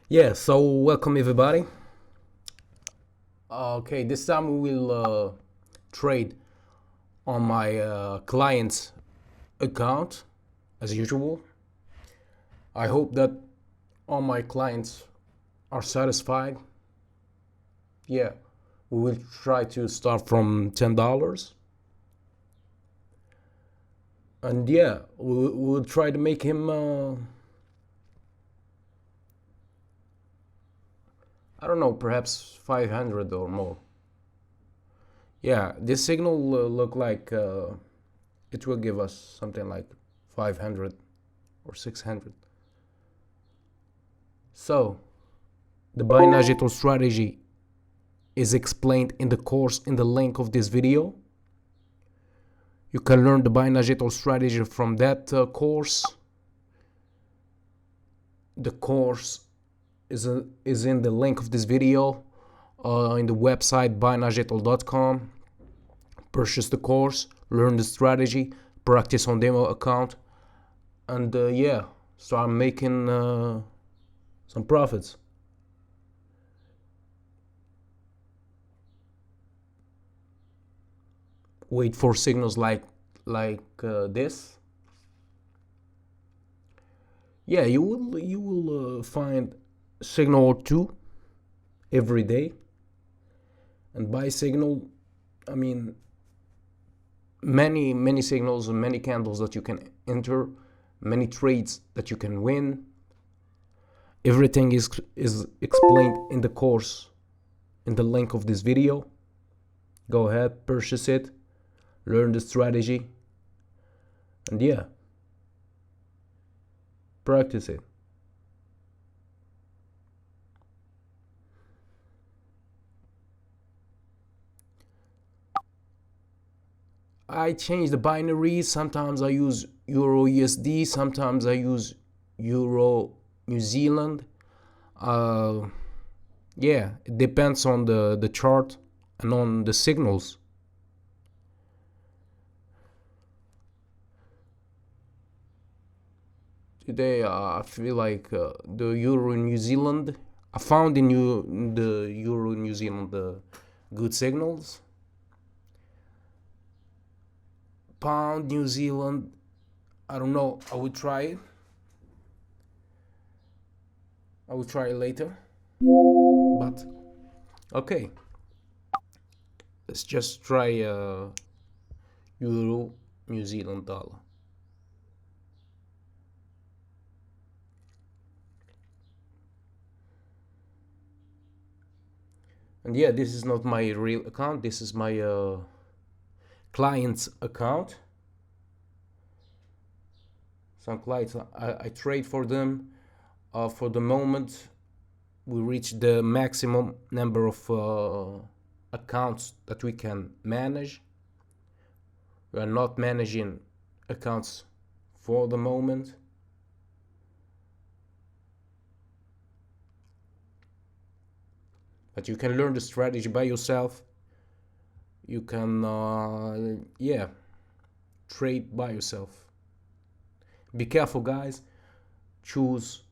Yeah, so welcome everybody. Okay, this time we will trade on my client's account as usual. I hope that all my clients are satisfied. Yeah, we will try to start from $10. And yeah, we'll try to make him, I don't know, perhaps 500 or more. Yeah, this signal look like it will give us something like 500 or 600. So, the binagetal strategy is explained in the course in the link of this video. You can learn the binagetal strategy from that course. The course is in the link of this video in the website binagetal.com. Purchase the course, learn the strategy, practice on demo account, and yeah, start making some profits. Wait for signals like this. Yeah, you will find signal or two every day, and by signal I mean many signals and many candles that you can enter, many trades that you can win. Everything is explained in the course in the link of this video. Go ahead, purchase it, learn the strategy, and yeah, practice it. I change the binaries. Sometimes I use Euro USD, sometimes I use Euro New Zealand. Yeah, it depends on the chart and on the signals. Today I feel like the Euro New Zealand. I found in the Euro New Zealand good signals. Pound New Zealand, I don't know. I will try it. I will try it later. But okay, let's just try Euro New Zealand dollar. And yeah, this is not my real account. This is my client's account. Some clients I trade for them. For the moment, we reach the maximum number of accounts that we can manage. We are not managing accounts for the moment. But you can learn the strategy by yourself. You can, yeah, trade by yourself. Be careful, guys. Choose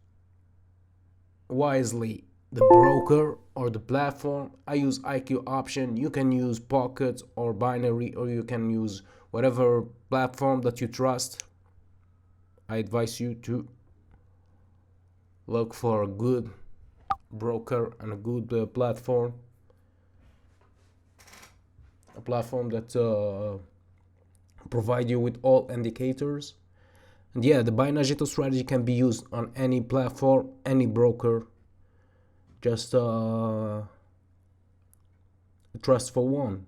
wisely the broker or the platform. I use IQ option. You can use pocket or binary, or you can use whatever platform that you trust. I advise you to look for a good broker and a good platform, a platform that provide you with all indicators. And yeah, the binagetal strategy can be used on any platform, any broker. Just trust for one.